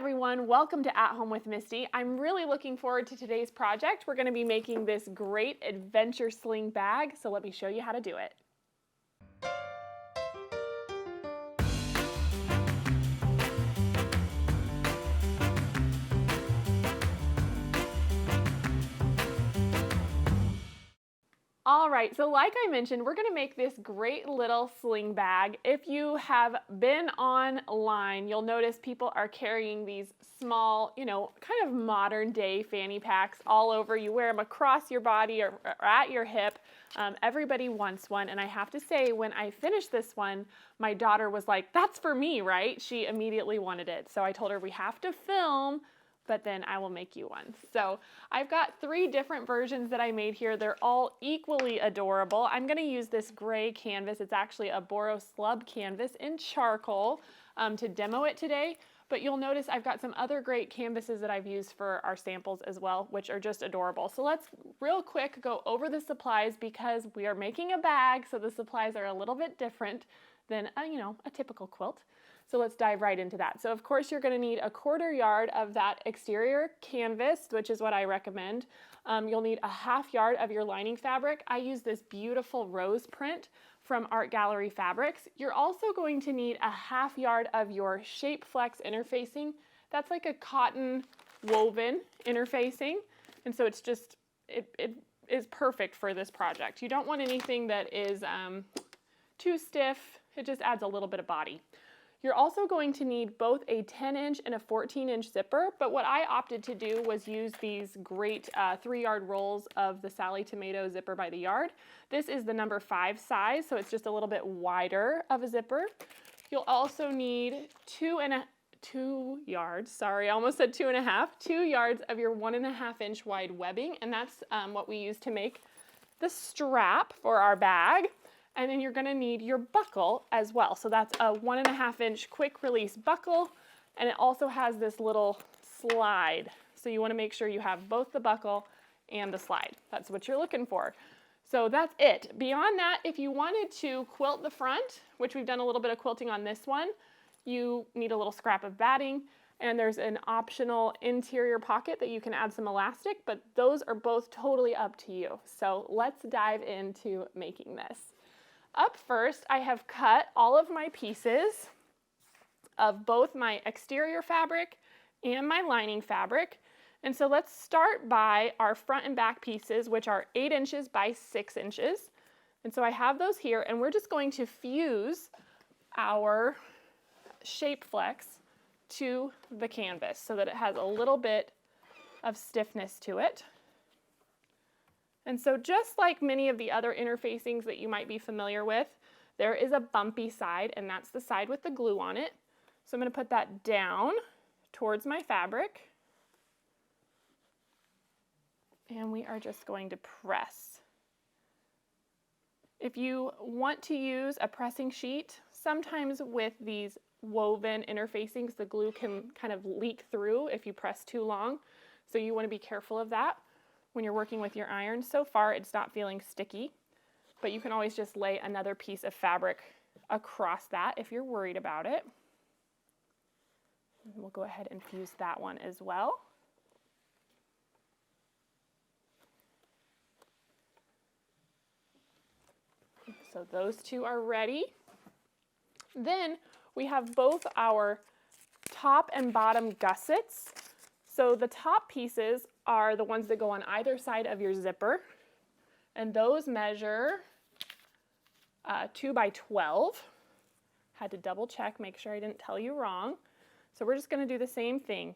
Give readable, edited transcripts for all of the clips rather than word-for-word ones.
everyone, welcome to At Home with Misty. I'm really looking forward to today's project. We're going to be making this great adventure sling bag, so let me show you how to do it. All right, so like I mentioned, we're going to make this great little sling bag. If you have been online, you'll notice people are carrying these small, kind of modern day fanny packs all over. You wear them across your body or at your hip. Everybody wants one, and I have to say, when I finished this one, my daughter was like, "That's for me, right?" She immediately wanted it. So I told her we have to film, but then I will make you one. So I've got 3 different versions that I made here. They're all equally adorable. I'm gonna use this gray canvas. It's actually a Boro slub canvas in charcoal to demo it today. But you'll notice I've got some other great canvases that I've used for our samples as well, which are just adorable. So let's real quick go over the supplies because we are making a bag, so the supplies are a little bit different than a typical quilt. So let's dive right into that. So of course you're going to need a 1/4 yard of that exterior canvas, which is what I recommend. You'll need a 1/2 yard of your lining fabric. I use this beautiful rose print from Art Gallery Fabrics. You're also going to need a 1/2 yard of your Shape Flex interfacing. That's like a cotton woven interfacing. And so it's just, it is perfect for this project. You don't want anything that is too stiff. It just adds a little bit of body. You're also going to need both a 10-inch and a 14-inch zipper, but what I opted to do was use these great 3-yard rolls of the Sally Tomato zipper by the yard. This is the number 5 size, so it's just a little bit wider of a zipper. You'll also need 2 yards, sorry, I almost said 2.5, 2 yards of your 1.5-inch wide webbing, and that's what we use to make the strap for our bag. And then you're going to need your buckle as well. So that's a 1.5-inch quick release buckle, and it also has this little slide. So you want to make sure you have both the buckle and the slide. That's what you're looking for. So that's it. Beyond that, if you wanted to quilt the front, which we've done a little bit of quilting on this one, you need a little scrap of batting, and there's an optional interior pocket that you can add some elastic, but those are both totally up to you. So let's dive into making this. Up first, I have cut all of my pieces of both my exterior fabric and my lining fabric. And so let's start by our front and back pieces, which are 8 inches by 6 inches. And so I have those here, and we're just going to fuse our Shape Flex to the canvas so that it has a little bit of stiffness to it. And so just like many of the other interfacings that you might be familiar with, there is a bumpy side, and that's the side with the glue on it. So I'm going to put that down towards my fabric. And we are just going to press. If you want to use a pressing sheet, sometimes with these woven interfacings, the glue can kind of leak through if you press too long. So you want to be careful of that when you're working with your iron. So far it's not feeling sticky, but you can always just lay another piece of fabric across that if you're worried about it. And we'll go ahead and fuse that one as well. So those 2 are ready. Then we have both our top and bottom gussets. So the top pieces are the ones that go on either side of your zipper, and those measure 2 by 12. Had to double check, make sure I didn't tell you wrong. So we're just going to do the same thing.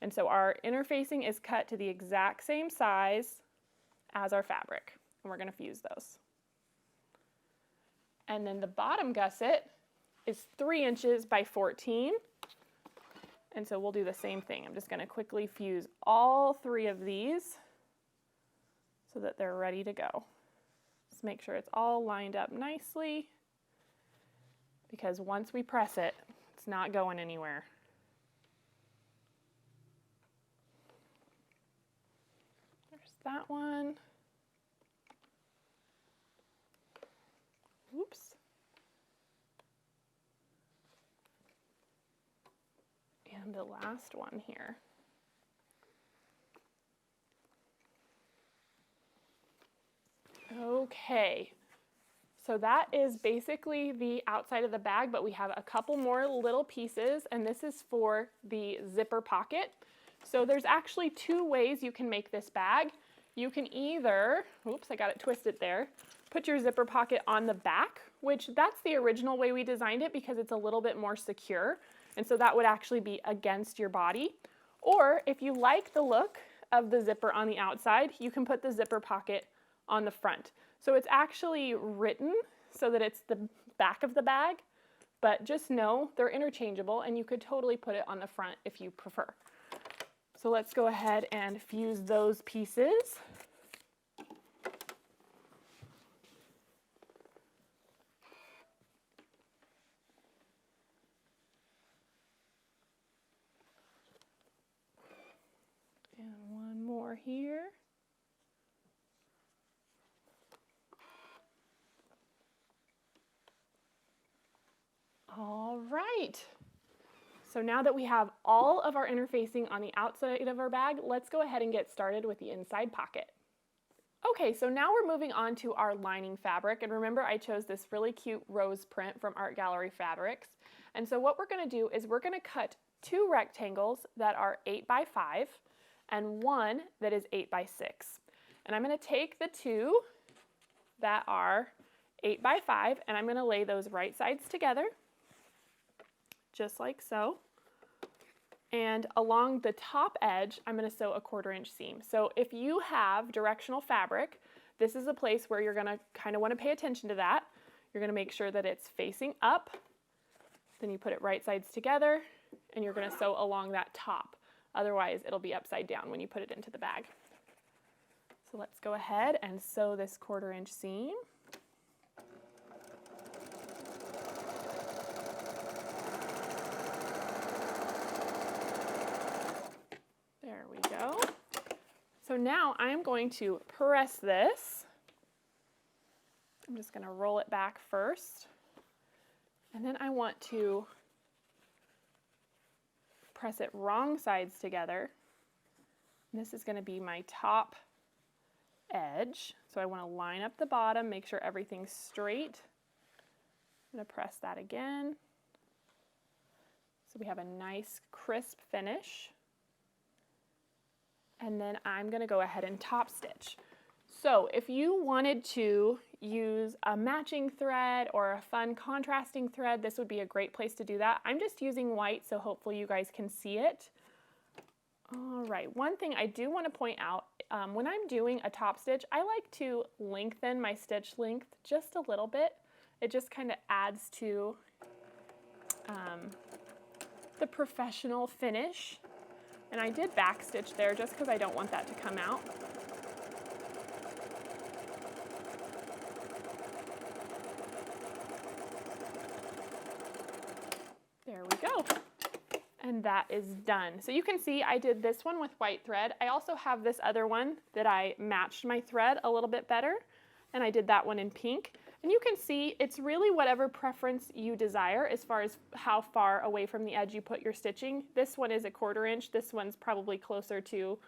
And so our interfacing is cut to the exact same size as our fabric, and we're going to fuse those. And then the bottom gusset is 3 inches by 14. And so we'll do the same thing. I'm just going to quickly fuse all 3 of these so that they're ready to go. Just make sure it's all lined up nicely, because once we press it, it's not going anywhere. There's that one. Oops. And the last one here. Okay, so that is basically the outside of the bag, but we have a couple more little pieces, and this is for the zipper pocket. So there's actually two ways you can make this bag. You can either, oops, I got it twisted there, put your zipper pocket on the back, which that's the original way we designed it because it's a little bit more secure, and so that would actually be against your body. Or if you like the look of the zipper on the outside, you can put the zipper pocket on the front. So it's actually written so that it's the back of the bag, but just know they're interchangeable and you could totally put it on the front if you prefer. So let's go ahead and fuse those pieces. And one more here. All right, so now that we have all of our interfacing on the outside of our bag, let's go ahead and get started with the inside pocket. Okay, so now we're moving on to our lining fabric, and remember I chose this really cute rose print from Art Gallery Fabrics. And so what we're going to do is we're going to cut two rectangles that are 8 by 5 and one that is 8 by 6. And I'm going to take the two that are 8 by 5 and I'm going to lay those right sides together, just like so. And along the top edge, I'm going to sew a 1/4 inch seam. So if you have directional fabric, this is a place where you're going to kind of want to pay attention to that. You're going to make sure that it's facing up. Then you put it right sides together and you're going to sew along that top. Otherwise, it'll be upside down when you put it into the bag. So let's go ahead and sew this 1/4 inch seam. There we go. So now I'm going to press this. I'm just going to roll it back first. And then I want to press it wrong sides together. And this is going to be my top edge. So I want to line up the bottom, make sure everything's straight. I'm going to press that again. So we have a nice crisp finish. And then I'm going to go ahead and top stitch. So if you wanted to use a matching thread or a fun contrasting thread, this would be a great place to do that. I'm just using white, so hopefully you guys can see it. All right, one thing I do want to point out, when I'm doing a top stitch, I like to lengthen my stitch length just a little bit. It just kind of adds to the professional finish. And I did back stitch there just because I don't want that to come out. There we go. And that is done. So you can see I did this one with white thread. I also have this other one that I matched my thread a little bit better, and I did that one in pink. And you can see it's really whatever preference you desire as far as how far away from the edge you put your stitching. This one is a 1/4 inch. This one's probably closer to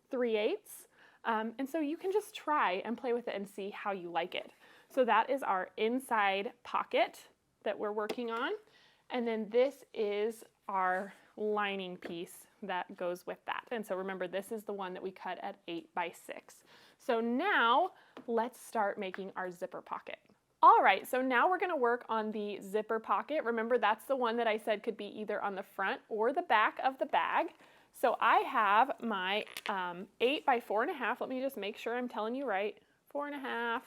3/8. And so you can just try and play with it and see how you like it. So that is our inside pocket that we're working on. And then this is our lining piece that goes with that. And so remember, this is the one that we cut at 8 by 6. So now let's start making our zipper pocket. All right, so now we're going to work on the zipper pocket. Remember, that's the one that I said could be either on the front or the back of the bag. So I have my 8 by 4.5. Let me just make sure I'm telling you right. 4.5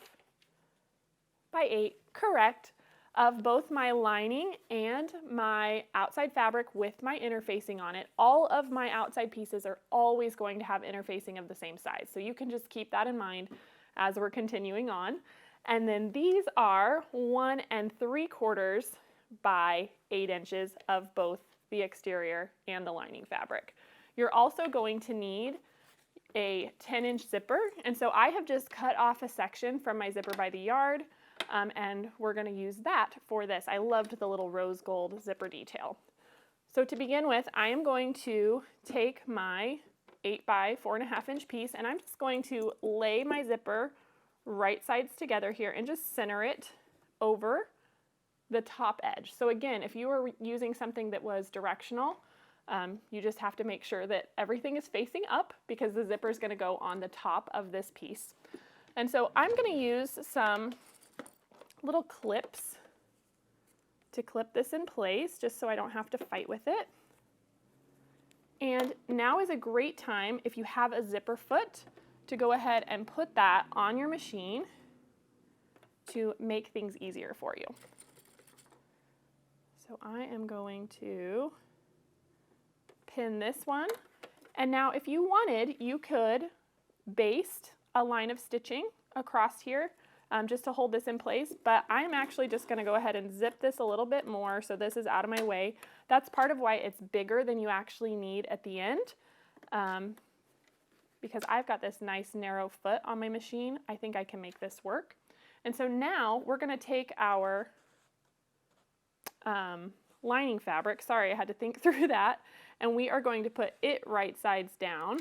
by 8, correct, of both my lining and my outside fabric with my interfacing on it. All of my outside pieces are always going to have interfacing of the same size. So you can just keep that in mind as we're continuing on. And then these are 1 3/4 by 8 inches of both the exterior and the lining fabric. You're also going to need a 10-inch zipper. And so I have just cut off a section from my zipper by the yard, and we're going to use that for this. I loved the little rose gold zipper detail. So to begin with, I am going to take my 8 by 4.5 inch piece and I'm just going to lay my zipper right sides together here and just center it over the top edge. So again, if you were using something that was directional, you just have to make sure that everything is facing up because the zipper is going to go on the top of this piece. And so I'm going to use some little clips to clip this in place just so I don't have to fight with it. And now is a great time, if you have a zipper foot, to go ahead and put that on your machine to make things easier for you. So I am going to pin this one. And now if you wanted, you could baste a line of stitching across here just to hold this in place, but I'm actually just going to go ahead and zip this a little bit more so this is out of my way. That's part of why it's bigger than you actually need at the end, because I've got this nice narrow foot on my machine. I think I can make this work. And so now we're going to take our lining fabric, sorry I had to think through that, and we are going to put it right sides down,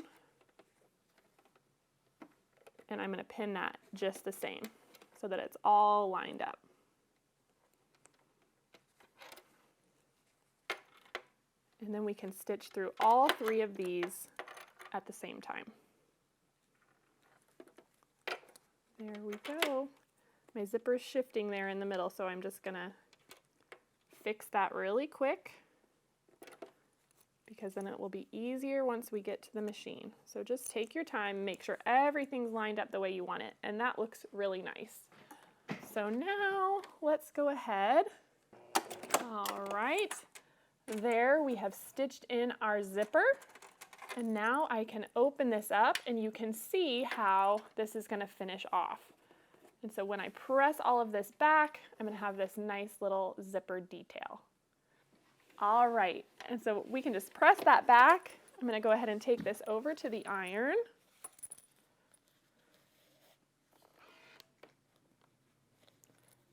and I'm going to pin that just the same so that it's all lined up. And then we can stitch through all 3 of these at the same time. There we go. My zipper is shifting there in the middle, so I'm just going to fix that really quick because then it will be easier once we get to the machine. So just take your time, make sure everything's lined up the way you want it, and that looks really nice. So now let's go ahead. All right, there we have stitched in our zipper, and now I can open this up and you can see how this is going to finish off. And so when I press all of this back, I'm going to have this nice little zipper detail. All right, and so we can just press that back. I'm going to go ahead and take this over to the iron.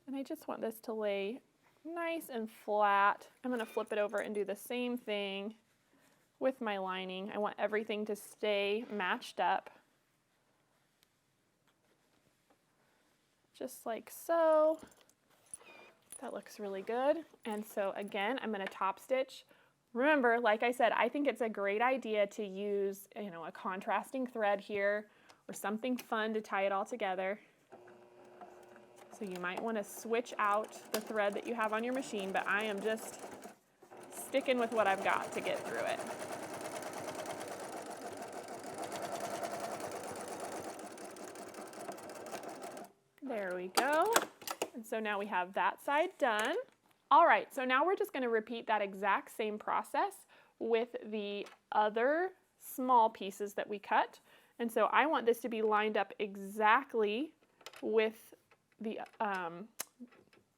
And I just want this to lay nice and flat. I'm going to flip it over and do the same thing with my lining. I want everything to stay matched up. Just like so. That looks really good. And so again, I'm going to top stitch. Remember, like I said, I think it's a great idea to use, a contrasting thread here or something fun to tie it all together. So you might want to switch out the thread that you have on your machine, but I am just sticking with what I've got to get through it. There we go. And so now we have that side done. All right, so now we're just going to repeat that exact same process with the other small pieces that we cut. And so I want this to be lined up exactly with the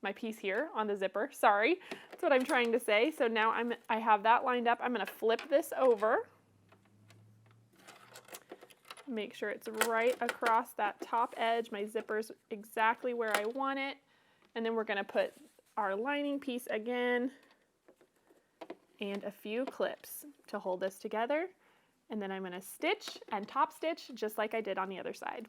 my piece here on the zipper. Sorry, that's what I'm trying to say. So now I have that lined up. I'm going to flip this over. Make sure it's right across that top edge. My zipper's exactly where I want it. And then we're going to put our lining piece again and a few clips to hold this together. And then I'm going to stitch and top stitch just like I did on the other side.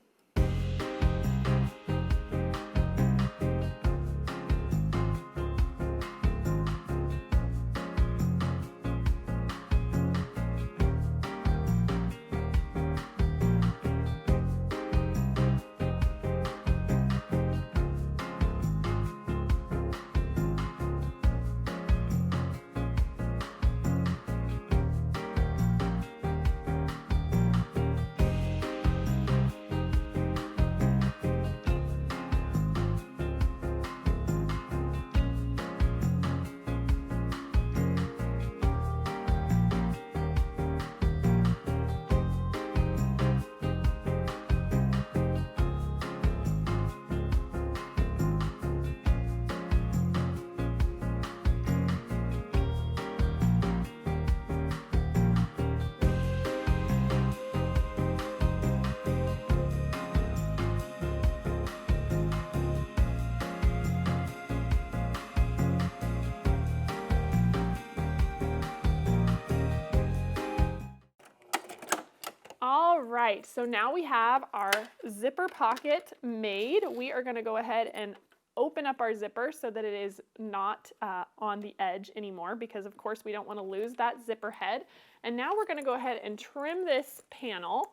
All right, so now we have our zipper pocket made. We are going to go ahead and open up our zipper so that it is not on the edge anymore, because of course we don't want to lose that zipper head. And now we're going to go ahead and trim this panel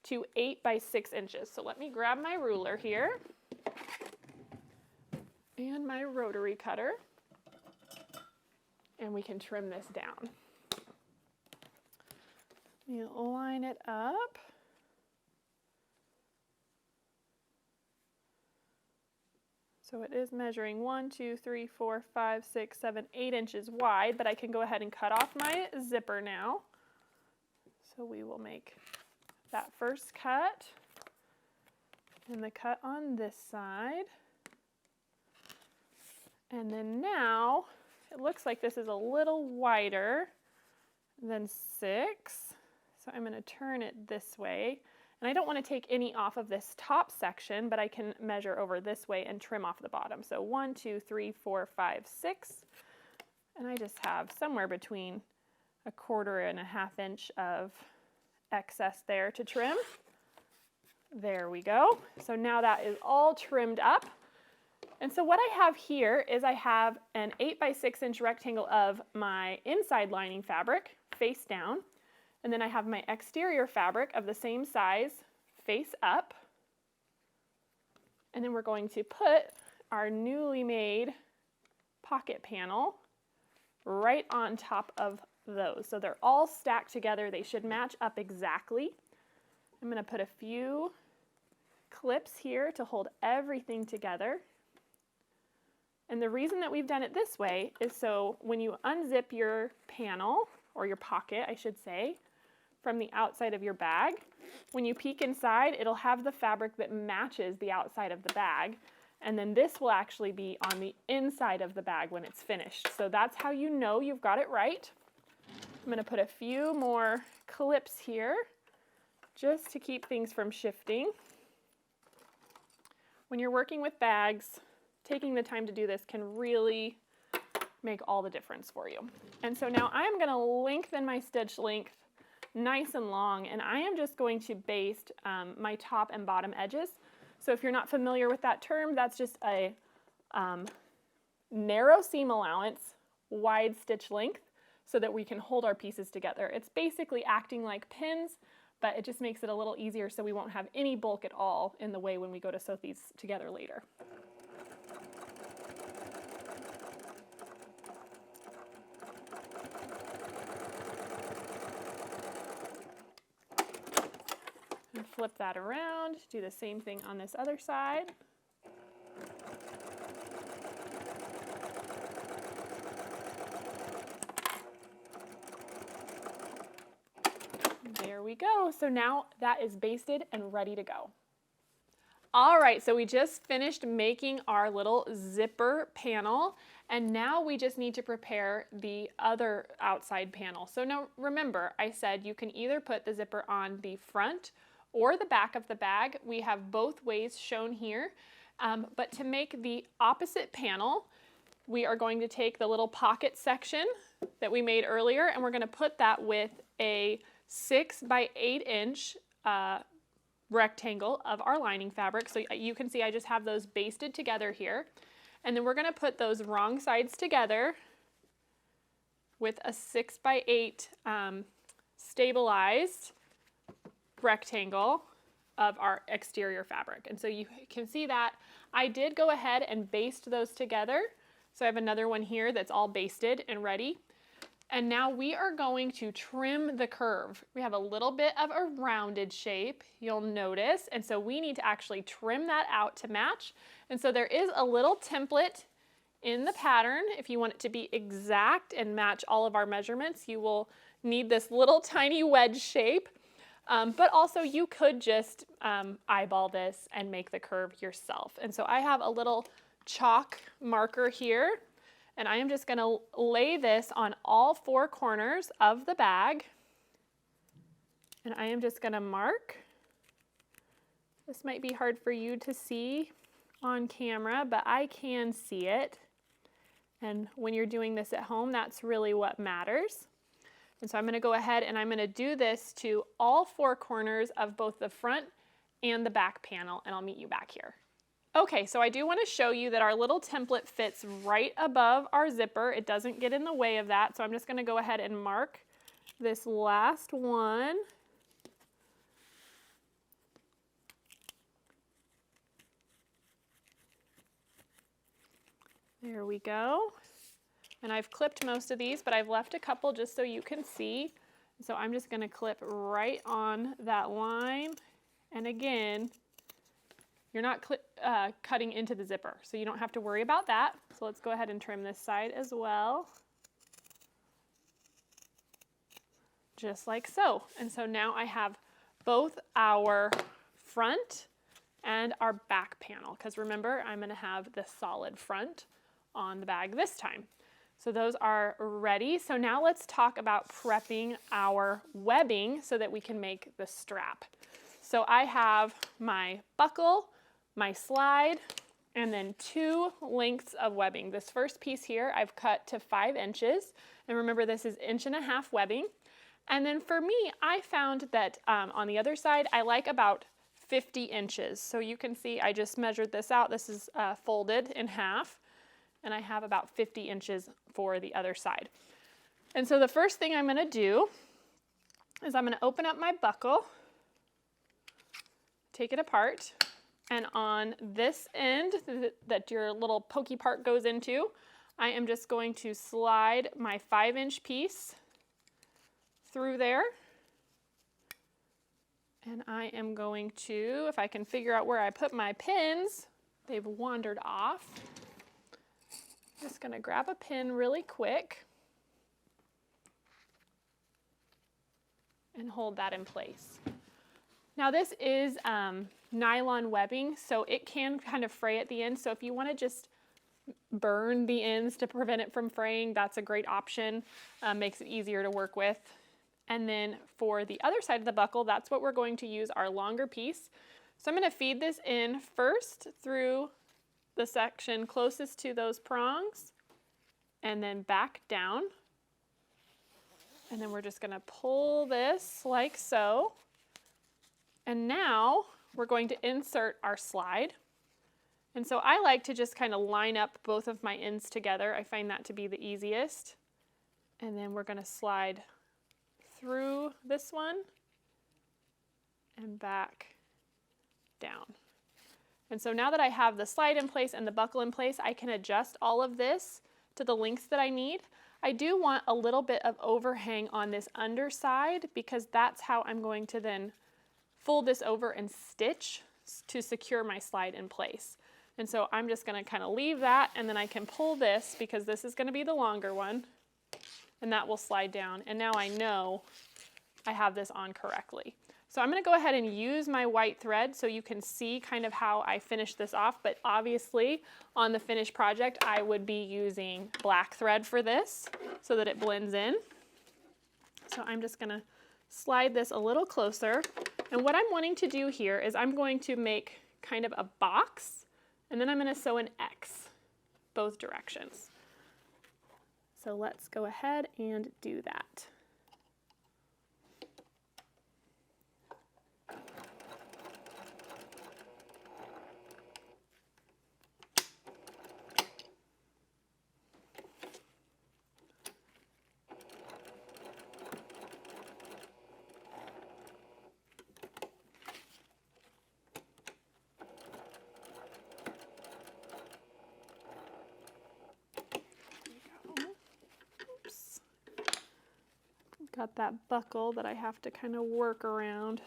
to 8 by 6 inches. So let me grab my ruler here and my rotary cutter, and we can trim this down. You line it up. So it is measuring 1, 2, 3, 4, 5, 6, 7, 8 inches wide, but I can go ahead and cut off my zipper now. So we will make that first cut and the cut on this side. And then now it looks like this is a little wider than 6. So I'm going to turn it this way. And I don't want to take any off of this top section, but I can measure over this way and trim off the bottom. So 1, 2, 3, 4, 5, 6. And I just have somewhere between 1/4 and 1/2 inch of excess there to trim. There we go. So now that is all trimmed up. And so what I have here is I have an 8 by 6 inch rectangle of my inside lining fabric face down. And then I have my exterior fabric of the same size face up. And then we're going to put our newly made pocket panel right on top of those. So they're all stacked together. They should match up exactly. I'm going to put a few clips here to hold everything together. And the reason that we've done it this way is so when you unzip your panel, or your pocket, I should say, from the outside of your bag, when you peek inside, it'll have the fabric that matches the outside of the bag. And then this will actually be on the inside of the bag when it's finished. So that's how you know you've got it right. I'm going to put a few more clips here just to keep things from shifting. When you're working with bags, taking the time to do this can really make all the difference for you. And so now I'm going to lengthen my stitch length nice and long, and I am just going to baste my top and bottom edges. So if you're not familiar with that term, that's just a narrow seam allowance, wide stitch length, so that we can hold our pieces together. It's basically acting like pins, but it just makes it a little easier so we won't have any bulk at all in the way when we go to sew these together later. And flip that around, do the same thing on this other side. There we go. So now that is basted and ready to go. All right, so we just finished making our little zipper panel, and now we just need to prepare the other outside panel. So now remember, I said you can either put the zipper on the front or the back of the bag. We have both ways shown here, but to make the opposite panel, we are going to take the little pocket section that we made earlier, and we're going to put that with a 6 by 8 inch rectangle of our lining fabric. So you can see I just have those basted together here. And then we're going to put those wrong sides together with a 6 by 8 stabilized rectangle of our exterior fabric. And so you can see that I did go ahead and baste those together. So I have another one here that's all basted and ready. And now we are going to trim the curve. We have a little bit of a rounded shape, you'll notice, and so we need to actually trim that out to match. And so there is a little template in the pattern. If you want it to be exact and match all of our measurements, you will need this little tiny wedge shape. But also you could just eyeball this and make the curve yourself. And so I have a little chalk marker here, and I am just going to lay this on all 4 corners of the bag. And I am just going to mark. This might be hard for you to see on camera, but I can see it. And when you're doing this at home, that's really what matters. And so I'm going to go ahead and I'm going to do this to all 4 corners of both the front and the back panel, and I'll meet you back here. Okay, so I do want to show you that our little template fits right above our zipper. It doesn't get in the way of that, so I'm just going to go ahead and mark this last one. There we go. And I've clipped most of these, but I've left a couple just so you can see. So I'm just going to clip right on that line. And again, you're not cutting into the zipper, so you don't have to worry about that. So let's go ahead and trim this side as well. Just like so. And so now I have both our front and our back panel, because remember, I'm going to have the solid front on the bag this time. So those are ready. So now let's talk about prepping our webbing so that we can make the strap. So I have my buckle, my slide, and then 2 lengths of webbing. This first piece here I've cut to 5 inches. And remember, this is 1.5 inch webbing. And then for me, I found that on the other side, I like about 50 inches. So you can see I just measured this out. This is folded in half. And I have about 50 inches for the other side. And so the first thing I'm going to do is I'm going to open up my buckle, take it apart, and on this end that your little pokey part goes into, I am just going to slide my 5-inch piece through there. And I am going to, if I can figure out where I put my pins, they've wandered off. Just going to grab a pin really quick and hold that in place. Now this is nylon webbing, so it can kind of fray at the end. So if you want to just burn the ends to prevent it from fraying, that's a great option. Makes it easier to work with. And then for the other side of the buckle, that's what we're going to use our longer piece. So I'm going to feed this in first through the section closest to those prongs, and then back down. And then we're just going to pull this like so. And now we're going to insert our slide. And so I like to just kind of line up both of my ends together. I find that to be the easiest. And then we're going to slide through this one and back down. And so now that I have the slide in place and the buckle in place, I can adjust all of this to the lengths that I need. I do want a little bit of overhang on this underside because that's how I'm going to then fold this over and stitch to secure my slide in place. And so I'm just going to kind of leave that, and then I can pull this because this is going to be the longer one, and that will slide down. And now I know I have this on correctly. So I'm going to go ahead and use my white thread so you can see kind of how I finish this off, but obviously on the finished project I would be using black thread for this so that it blends in. So I'm just going to slide this a little closer, and what I'm wanting to do here is I'm going to make kind of a box, and then I'm going to sew an X both directions. So let's go ahead and do that. Got that buckle that I have to kind of work around.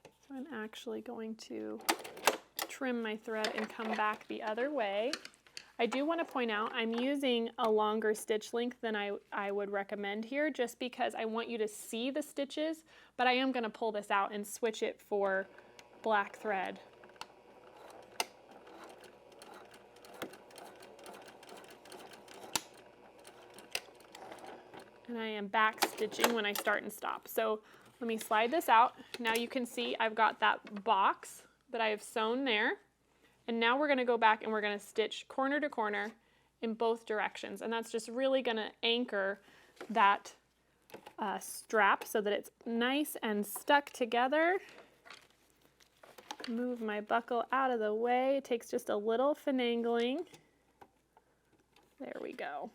So I'm actually going to trim my thread and come back the other way. I do want to point out I'm using a longer stitch length than I would recommend here just because I want you to see the stitches, but I am going to pull this out and switch it for black thread. And I am back stitching when I start and stop. So let me slide this out. Now you can see I've got that box that I have sewn there. And now we're going to go back and we're going to stitch corner to corner in both directions. And that's just really going to anchor that strap so that it's nice and stuck together. Move my buckle out of the way. It takes just a little finagling. There we go.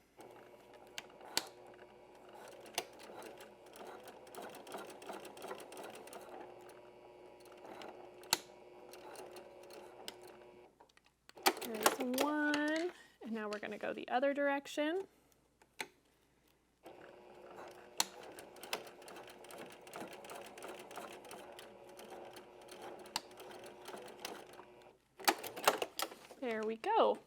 There's one, and now we're going to go the other direction. There we go.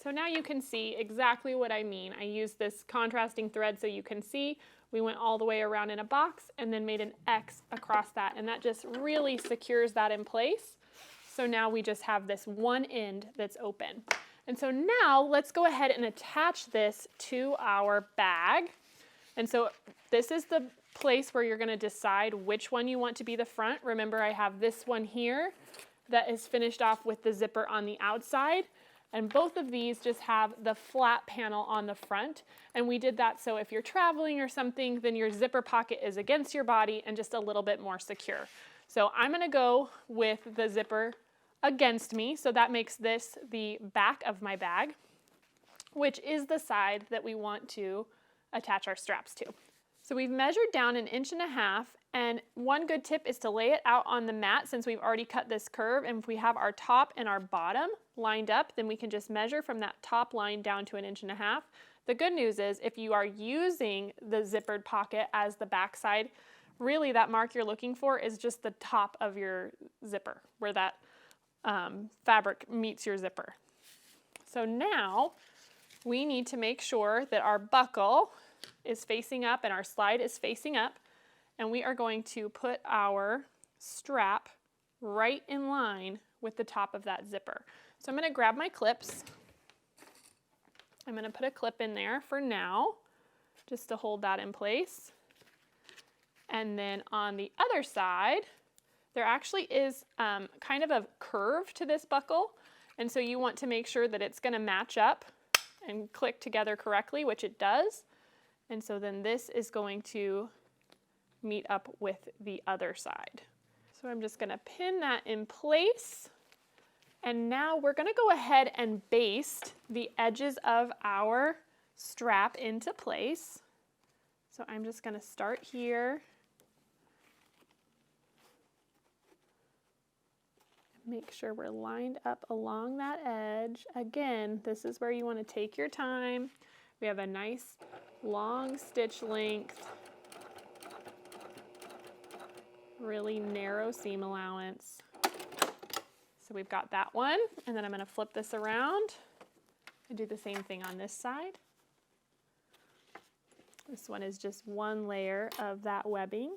So now you can see exactly what I mean. I used this contrasting thread so you can see we went all the way around in a box and then made an X across that, and that just really secures that in place. So now we just have this one end that's open. And so now let's go ahead and attach this to our bag. And so this is the place where you're going to decide which one you want to be the front. Remember, I have this one here that is finished off with the zipper on the outside. And both of these just have the flat panel on the front. And we did that so if you're traveling or something, then your zipper pocket is against your body and just a little bit more secure. So I'm going to go with the zipper against me. So that makes this the back of my bag, which is the side that we want to attach our straps to. So we've measured down 1.5 inches, and one good tip is to lay it out on the mat since we've already cut this curve. And if we have our top and our bottom lined up, then we can just measure from that top line down to 1.5 inches. The good news is if you are using the zippered pocket as the back side, really that mark you're looking for is just the top of your zipper, where that fabric meets your zipper. So now we need to make sure that our buckle is facing up and our slide is facing up, and we are going to put our strap right in line with the top of that zipper. So I'm going to grab my clips. I'm going to put a clip in there for now, just to hold that in place. And then on the other side, there actually is kind of a curve to this buckle, and so you want to make sure that it's going to match up and click together correctly, which it does. And so then this is going to meet up with the other side. So I'm just going to pin that in place, and now we're going to go ahead and baste the edges of our strap into place. So I'm just going to start here. Make sure we're lined up along that edge. Again, this is where you want to take your time. We have a nice long stitch length, really narrow seam allowance. So we've got that one, and then I'm going to flip this around and do the same thing on this side. This one is just one layer of that webbing.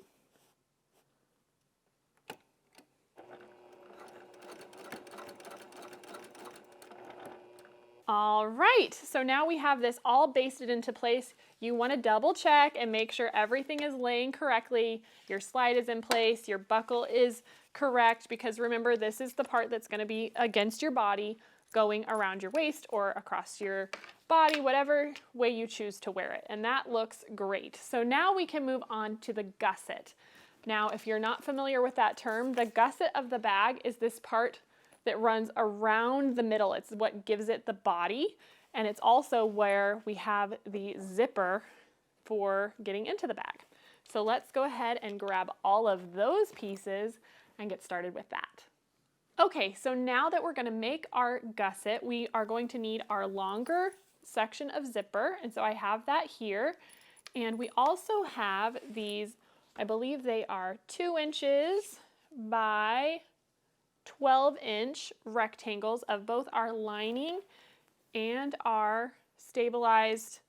All right, so now we have this all basted into place. You want to double check and make sure everything is laying correctly. Your slide is in place, your buckle is correct, because remember, this is the part that's going to be against your body, going around your waist or across your body, whatever way you choose to wear it. And that looks great. So now we can move on to the gusset. Now, if you're not familiar with that term, the gusset of the bag is this part that runs around the middle. It's what gives it the body, and it's also where we have the zipper for getting into the bag. So let's go ahead and grab all of those pieces and get started with that. Okay, so now that we're going to make our gusset, we are going to need our longer section of zipper, and so I have that here. And we also have these, I believe they are 2 inches by 12-inch rectangles of both our lining and our stabilized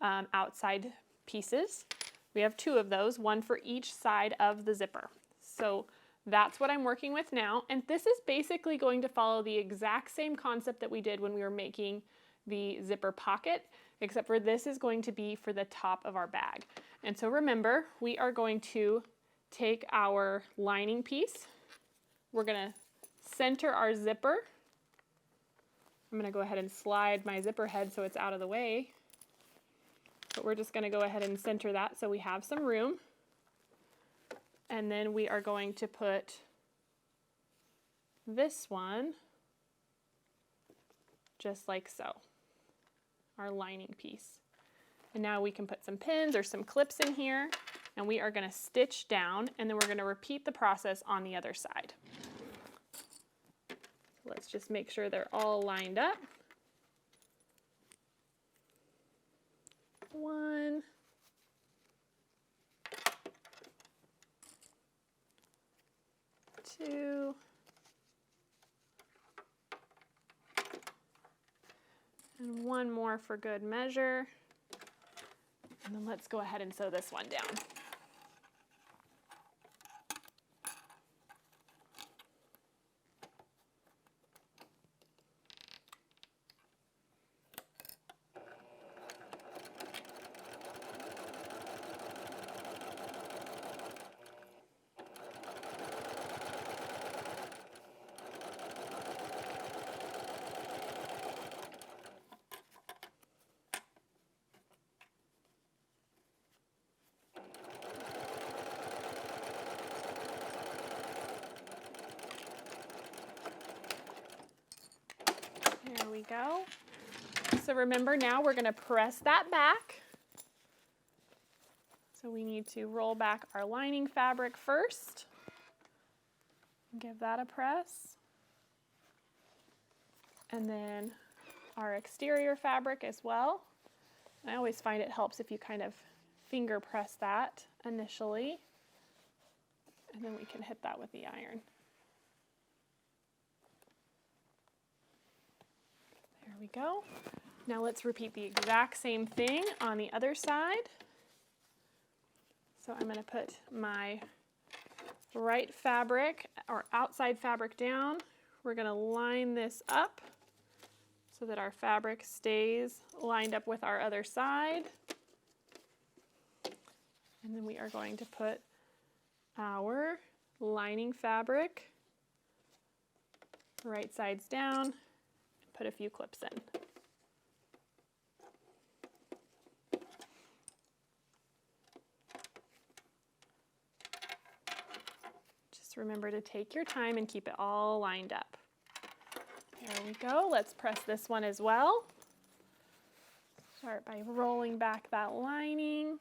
outside pieces. We have 2 of those, one for each side of the zipper. So that's what I'm working with now, and this is basically going to follow the exact same concept that we did when we were making the zipper pocket, except for this is going to be for the top of our bag. And so remember, we are going to take our lining piece, we're going to center our zipper I'm going to go ahead and slide my zipper head so it's out of the way. But we're just going to go ahead and center that so we have some room. And then we are going to put this one just like so, our lining piece. And now we can put some pins or some clips in here, and we are going to stitch down, and then we're going to repeat the process on the other side. Let's just make sure they're all lined up. 1, 2, and one more for good measure. And then let's go ahead and sew this one down. There we go. So remember, now we're going to press that back. So we need to roll back our lining fabric first. Give that a press. And then our exterior fabric as well. I always find it helps if you kind of finger press that initially. And then we can hit that with the iron. There we go. Now let's repeat the exact same thing on the other side. So I'm going to put my right fabric or outside fabric down. We're going to line this up so that our fabric stays lined up with our other side. And then we are going to put our lining fabric right sides down and put a few clips in. Just remember to take your time and keep it all lined up. There we go. Let's press this one as well. Start by rolling back that lining.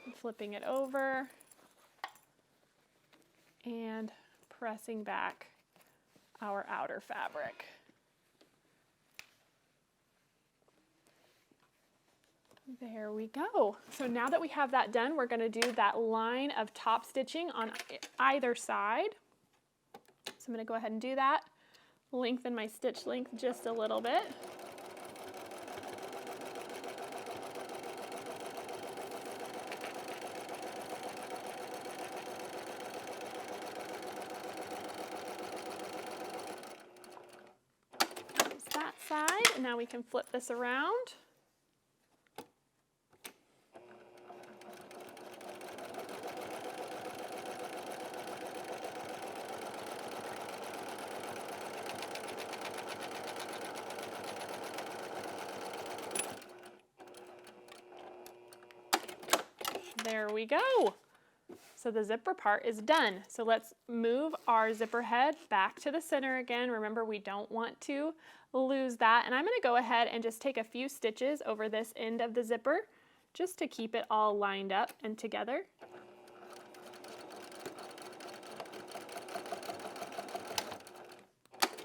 And flipping it over. And pressing back our outer fabric. There we go. So now that we have that done, we're going to do that line of top stitching on either side. So I'm going to go ahead and do that. Lengthen my stitch length just a little bit. There's that side, and now we can flip this around. There we go. So the zipper part is done. So let's move our zipper head back to the center again. Remember, we don't want to lose that. And I'm going to go ahead and just take a few stitches over this end of the zipper just to keep it all lined up and together.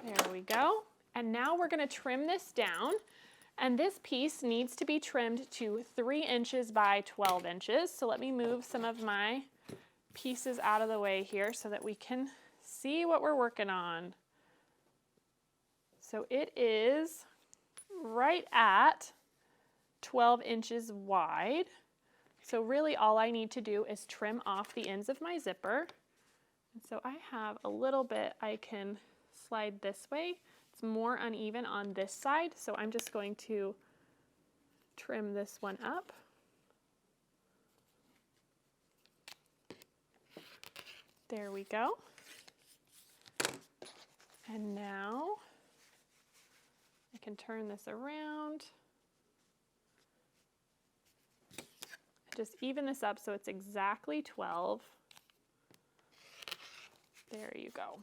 There we go. And now we're going to trim this down. And this piece needs to be trimmed to 3 inches by 12 inches. So let me move some of my pieces out of the way here so that we can see what we're working on. So it is right at 12 inches wide. So really all I need to do is trim off the ends of my zipper. And so I have a little bit I can slide this way. It's more uneven on this side, so I'm just going to trim this one up. There we go. And now I can turn this around. Just even this up so it's exactly 12. There you go.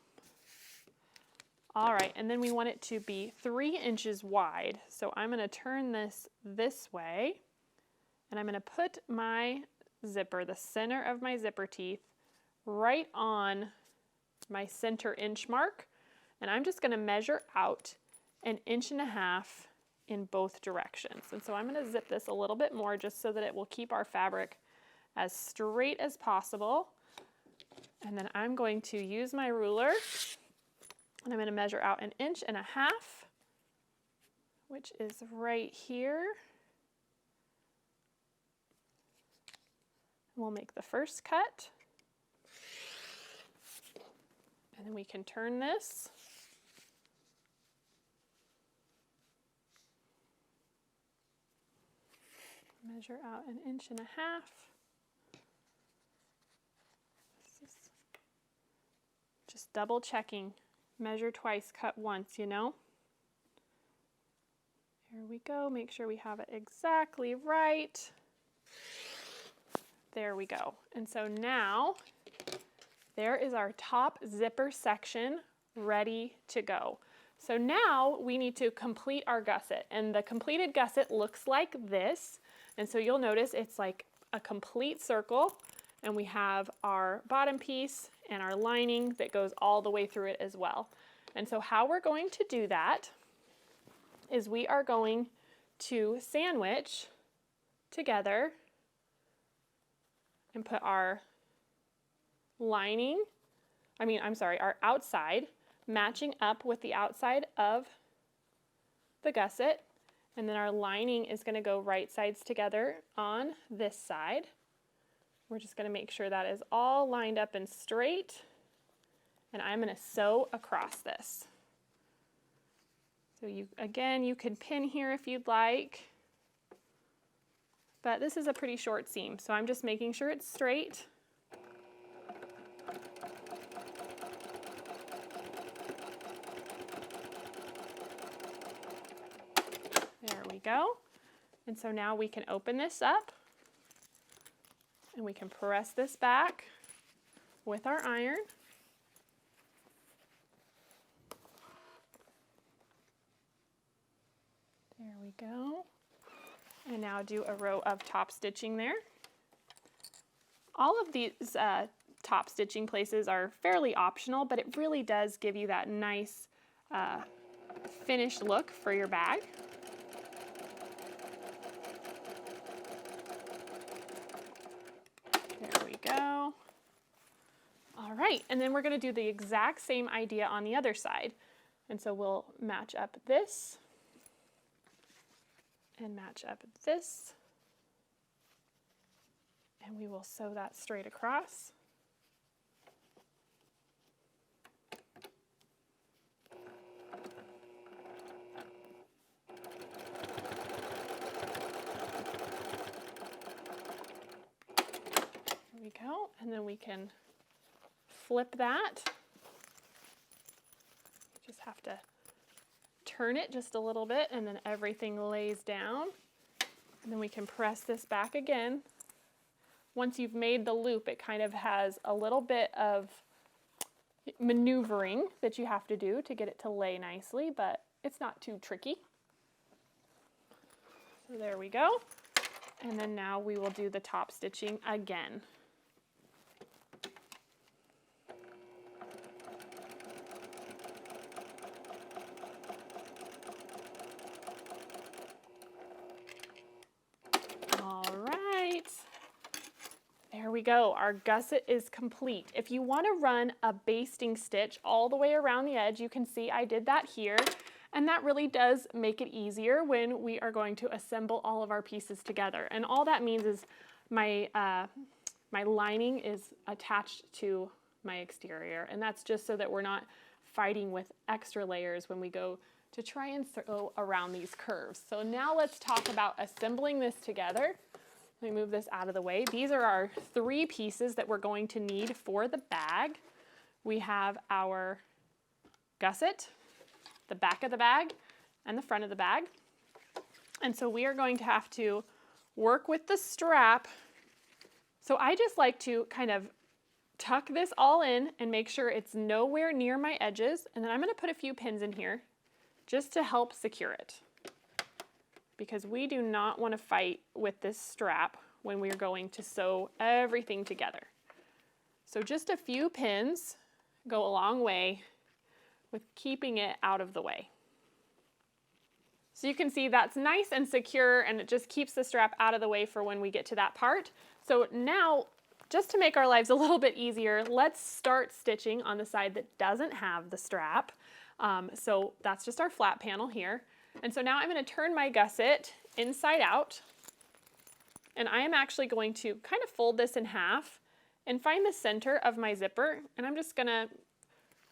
All right, and then we want it to be 3 inches wide. So I'm going to turn this way, and I'm going to put my zipper, the center of my zipper teeth, right on my center inch mark. And I'm just going to measure out 1.5 inches in both directions. And so I'm going to zip this a little bit more just so that it will keep our fabric as straight as possible. And then I'm going to use my ruler and I'm going to measure out 1.5 inches, which is right here. We'll make the first cut. And then we can turn this. Measure out 1.5 inches. Just double checking. Measure twice, cut once, you know. Here we go. Make sure we have it exactly right. There we go. And so now there is our top zipper section ready to go. So now we need to complete our gusset, and the completed gusset looks like this. And so you'll notice it's like a complete circle, and we have our bottom piece and our lining that goes all the way through it as well. And so how we're going to do that is we are going to sandwich together and put our our outside matching up with the outside of the gusset. And then our lining is going to go right sides together on this side. We're just going to make sure that is all lined up and straight. And I'm going to sew across this. So you could pin here if you'd like. But this is a pretty short seam, so I'm just making sure it's straight. There we go. And so now we can open this up and we can press this back with our iron. There we go. And now do a row of top stitching there. All of these top stitching places are fairly optional, but it really does give you that nice finished look for your bag. There we go. All right, and then we're going to do the exact same idea on the other side. And so we'll match up this and match up this, and we will sew that straight across. There we go, and then we can flip that. Just have to turn it just a little bit, and then everything lays down. And then we can press this back again. Once you've made the loop, it kind of has a little bit of maneuvering that you have to do to get it to lay nicely, but it's not too tricky. So there we go. And then now we will do the top stitching again. There we go, our gusset is complete. If you want to run a basting stitch all the way around the edge, you can see I did that here, and that really does make it easier when we are going to assemble all of our pieces together. And all that means is my lining is attached to my exterior, and that's just so that we're not fighting with extra layers when we go to try and sew around these curves. So now let's talk about assembling this together. Let me move this out of the way. These are our 3 pieces that we're going to need for the bag. We have our gusset, the back of the bag, and the front of the bag. And so we are going to have to work with the strap. So I just like to kind of tuck this all in and make sure it's nowhere near my edges. And then I'm going to put a few pins in here just to help secure it, because we do not want to fight with this strap when we're going to sew everything together. So just a few pins go a long way with keeping it out of the way. So you can see that's nice and secure, and it just keeps the strap out of the way for when we get to that part. So now, just to make our lives a little bit easier, let's start stitching on the side that doesn't have the strap. So that's just our flat panel here. And so now I'm going to turn my gusset inside out, and I am actually going to kind of fold this in half and find the center of my zipper, and I'm just going to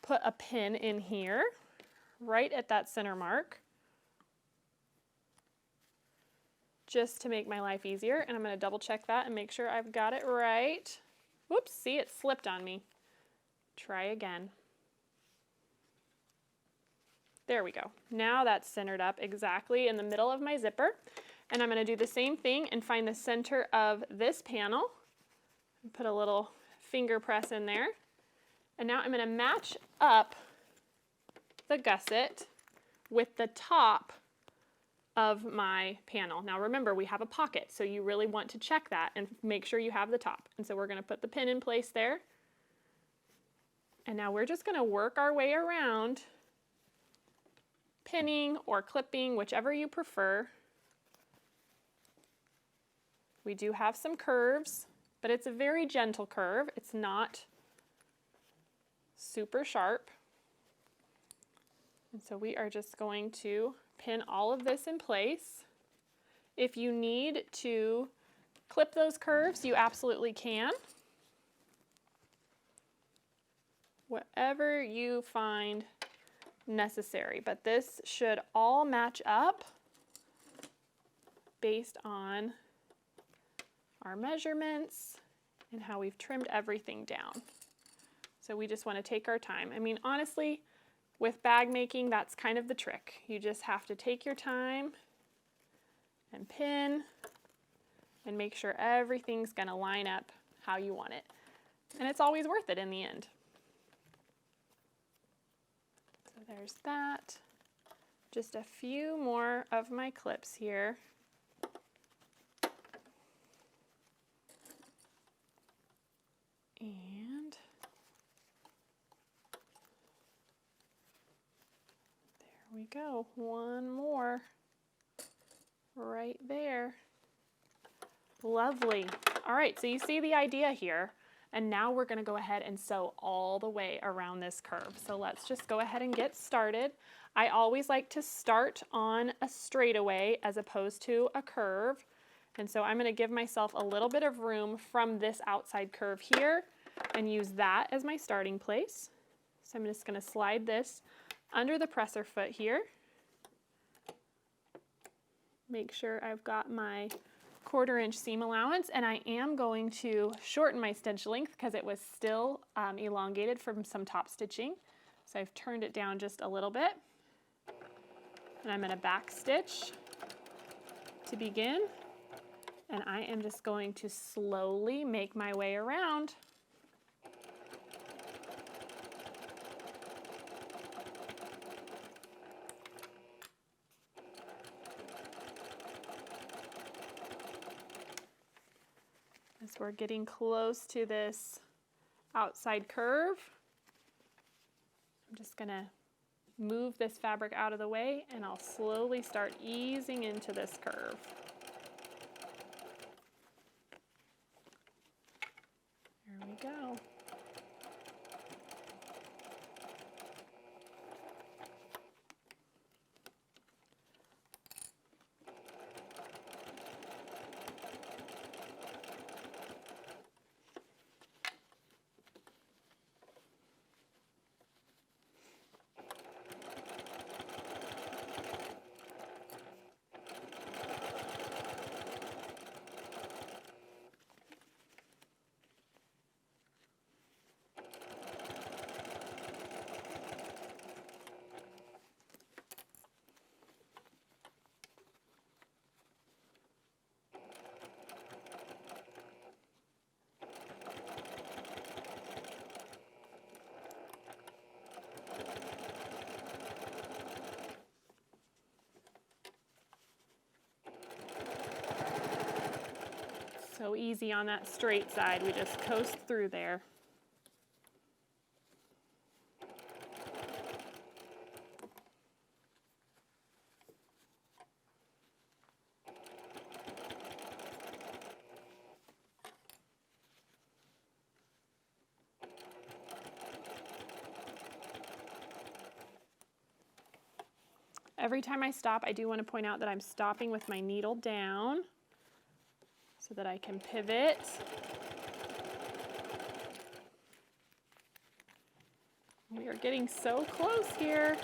put a pin in here right at that center mark, just to make my life easier. And I'm going to double check that and make sure I've got it right. Whoops, see, it slipped on me. Try again. There we go. Now that's centered up exactly in the middle of my zipper. And I'm going to do the same thing and find the center of this panel. Put a little finger press in there. And now I'm going to match up the gusset with the top of my panel. Now remember, we have a pocket, so you really want to check that and make sure you have the top. And so we're going to put the pin in place there. And now we're just going to work our way around, pinning or clipping, whichever you prefer. We do have some curves, but it's a very gentle curve. It's not super sharp. And so we are just going to pin all of this in place. If you need to clip those curves, you absolutely can. Whatever you find necessary, but this should all match up based on our measurements and how we've trimmed everything down. So we just want to take our time. I mean, honestly, with bag making, that's kind of the trick. You just have to take your time and pin and make sure everything's going to line up how you want it. And it's always worth it in the end. So there's that. Just a few more of my clips here. And there we go, one more right there. Lovely. All right, so you see the idea here, and now we're going to go ahead and sew all the way around this curve. So let's just go ahead and get started. I always like to start on a straightaway as opposed to a curve. And so I'm going to give myself a little bit of room from this outside curve here and use that as my starting place. So I'm just going to slide this under the presser foot here. Make sure I've got my 1/4 inch seam allowance, and I am going to shorten my stitch length because it was still elongated from some top stitching. So I've turned it down just a little bit. And I'm going to back stitch to begin. And I am just going to slowly make my way around. As we're getting close to this outside curve, I'm just going to move this fabric out of the way, and I'll slowly start easing into this curve. There we go. So easy on that straight side, we just coast through there. Every time I stop, I do want to point out that I'm stopping with my needle down so that I can pivot. We are getting so close here.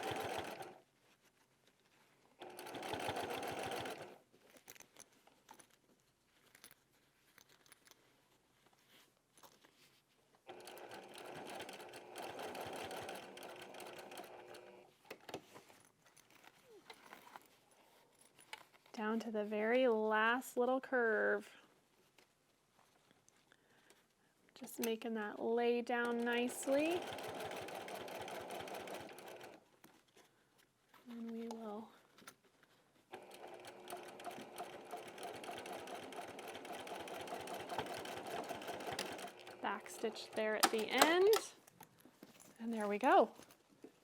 Down to the very last little curve. Just making that lay down nicely. And we will back stitch there at the end. And there we go.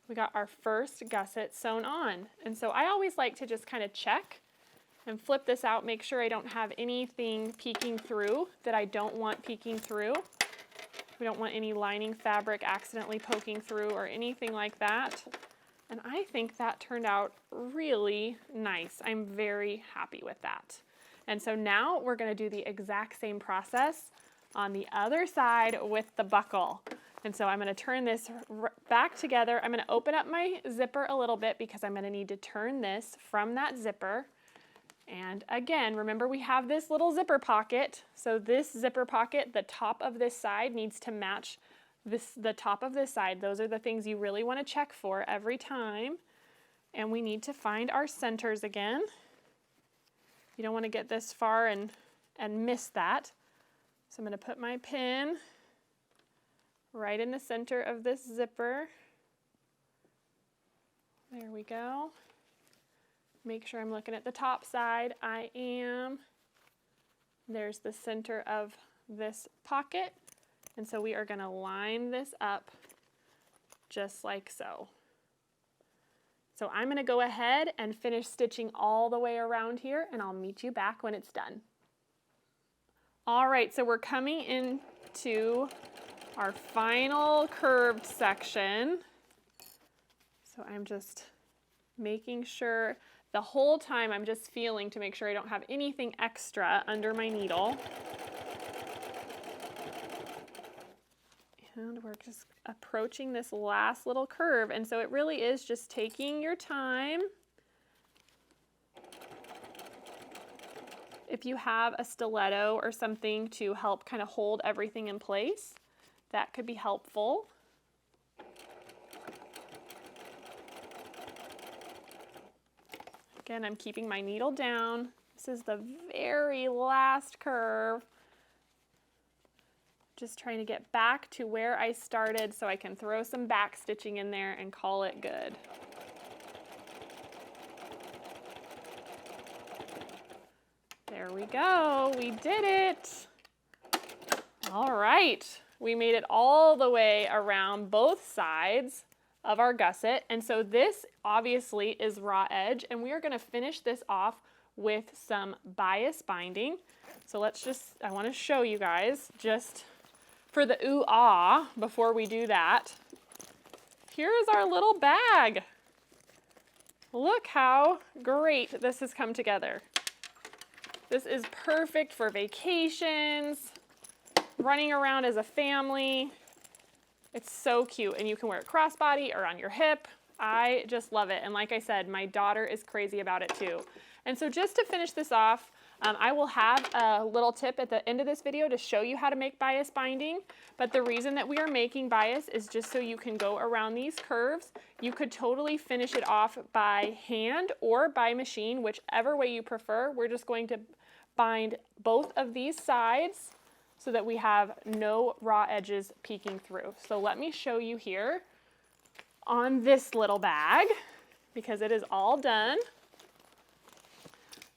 We got our first gusset sewn on. And so I always like to just kind of check and flip this out, make sure I don't have anything peeking through that I don't want peeking through. We don't want any lining fabric accidentally poking through or anything like that. And I think that turned out really nice. I'm very happy with that. And so now we're going to do the exact same process on the other side with the buckle. And so I'm going to turn this back together. I'm going to open up my zipper a little bit because I'm going to need to turn this from that zipper. And again, remember we have this little zipper pocket. So this zipper pocket, the top of this side needs to match the top of this side. Those are the things you really want to check for every time. And we need to find our centers again. You don't want to get this far and miss that. So I'm going to put my pin right in the center of this zipper. There we go. Make sure I'm looking at the top side. I am. There's the center of this pocket. And so we are going to line this up just like so. So I'm going to go ahead and finish stitching all the way around here, and I'll meet you back when it's done. All right, so we're coming into our final curved section. So I'm just making sure the whole time I'm just feeling to make sure I don't have anything extra under my needle. And we're just approaching this last little curve. And so it really is just taking your time. If you have a stiletto or something to help kind of hold everything in place, that could be helpful. Again, I'm keeping my needle down. This is the very last curve. Just trying to get back to where I started so I can throw some back stitching in there and call it good. There we go, we did it. All right, we made it all the way around both sides of our gusset. And so this obviously is raw edge, and we are going to finish this off with some bias binding. So let's just, I want to show you guys just for the ooh-ah before we do that. Here is our little bag. Look how great this has come together. This is perfect for vacations, running around as a family. It's so cute, and you can wear it crossbody or on your hip. I just love it, and like I said, my daughter is crazy about it too. And so just to finish this off, I will have a little tip at the end of this video to show you how to make bias binding, but the reason that we are making bias is just so you can go around these curves. You could totally finish it off by hand or by machine, whichever way you prefer. We're just going to bind both of these sides so that we have no raw edges peeking through. So let me show you here on this little bag because it is all done.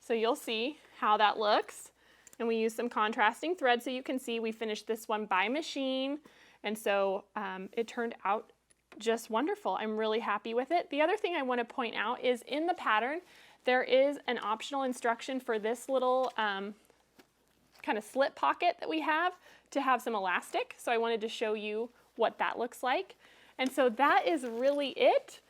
So you'll see how that looks. And we use some contrasting thread so you can see we finished this one by machine. And so it turned out just wonderful. I'm really happy with it. The other thing I want to point out is in the pattern, there is an optional instruction for this little kind of slip pocket that we have to have some elastic. So I wanted to show you what that looks like. And so that is really it.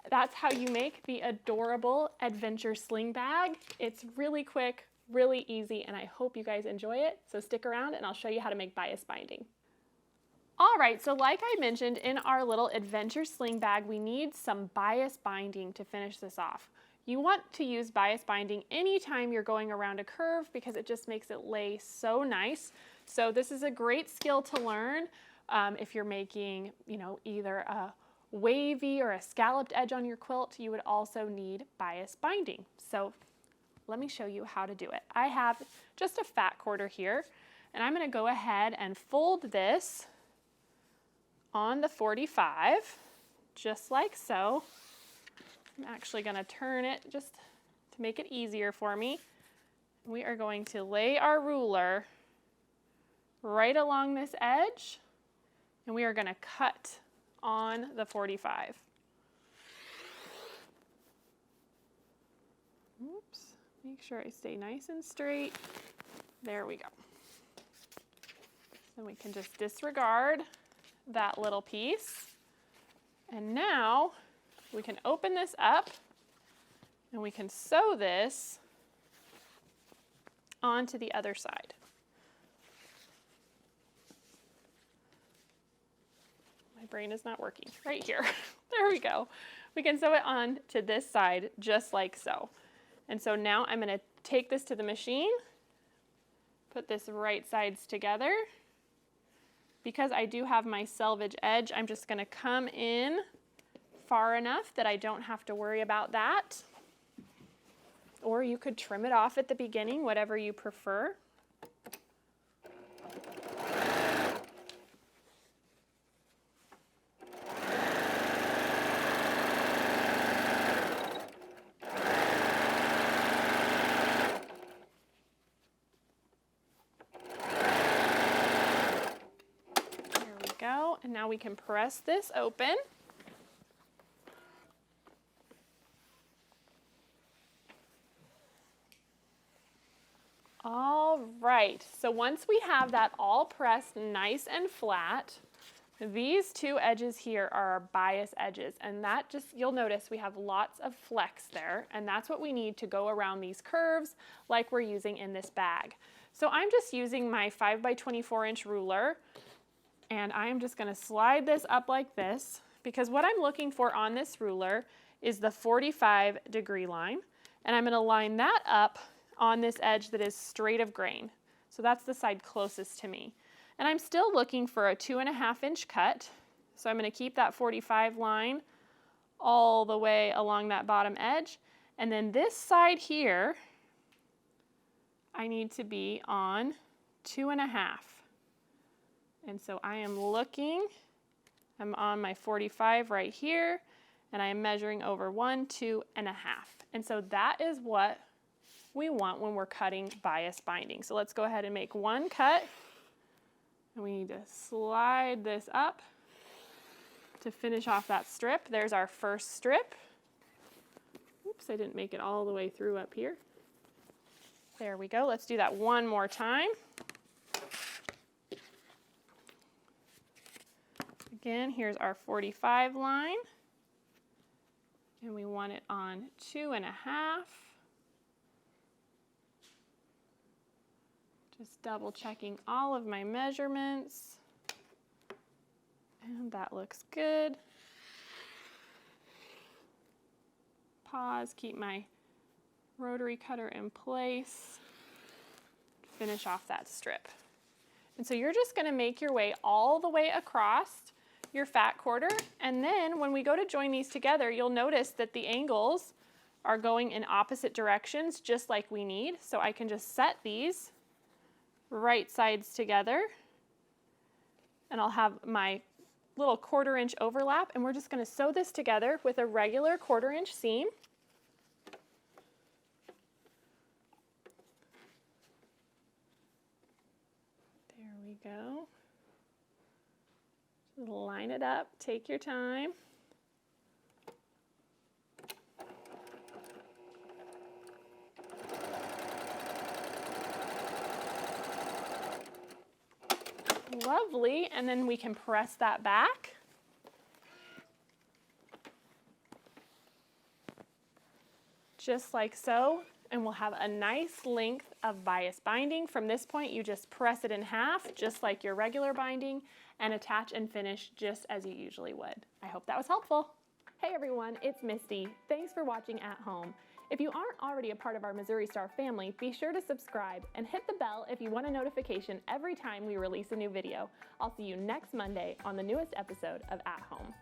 That's how you make the adorable Adventure Sling Bag. It's really quick, really easy, and I hope you guys enjoy it. So stick around and I'll show you how to make bias binding. All right, so like I mentioned in our little Adventure Sling Bag, we need some bias binding to finish this off. You want to use bias binding anytime you're going around a curve because it just makes it lay so nice. So this is a great skill to learn if you're making, either a wavy or a scalloped edge on your quilt. You would also need bias binding. So let me show you how to do it. I have just a fat quarter here, and I'm going to go ahead and fold this on the 45, just like so. I'm actually going to turn it just to make it easier for me. We are going to lay our ruler right along this edge, and we are going to cut on the 45. Oops, make sure I stay nice and straight. There we go. So we can just disregard that little piece. And now we can open this up and we can sew this onto the other side. My brain is not working. Right here. There we go. We can sew it on to this side just like so. And so now I'm going to take this to the machine, put this right sides together. Because I do have my selvage edge, I'm just going to come in far enough that I don't have to worry about that. Or you could trim it off at the beginning, whatever you prefer. And now we can press this open. All right, so once we have that all pressed nice and flat, these two edges here are our bias edges, and that just, you'll notice we have lots of flex there, and that's what we need to go around these curves like we're using in this bag. So I'm just using my 5 by 24 inch ruler. And I'm just going to slide this up like this because what I'm looking for on this ruler is the 45-degree line. And I'm going to line that up on this edge that is straight of grain. So that's the side closest to me. And I'm still looking for a 2.5 inch cut. So I'm going to keep that 45 line all the way along that bottom edge. And then this side here, I need to be on 2.5. And so I am looking, I'm on my 45 right here, and I am measuring over 1, 2.5. And so that is what we want when we're cutting bias binding. So let's go ahead and make one cut. And we need to slide this up to finish off that strip. There's our first strip. Oops, I didn't make it all the way through up here. There we go. Let's do that one more time. Again, here's our 45 line, and we want it on 2.5. Just double checking all of my measurements, and that looks good. Pause, keep my rotary cutter in place, finish off that strip. And so you're just going to make your way all the way across your fat quarter, and then when we go to join these together, you'll notice that the angles are going in opposite directions just like we need. So I can just set these right sides together, and I'll have my little 1/4 inch overlap, and we're just going to sew this together with a regular 1/4 inch seam. go. Just line it up, take your time. Lovely, and then we can press that back. Just like so, and we'll have a nice length of bias binding. From this point, you just press it in half, just like your regular binding, and attach and finish just as you usually would. I hope that was helpful. Hey everyone, it's Misty. Thanks for watching at home. If you aren't already a part of our Missouri Star family, be sure to subscribe and hit the bell if you want a notification every time we release a new video. I'll see you next Monday on the newest episode of At Home.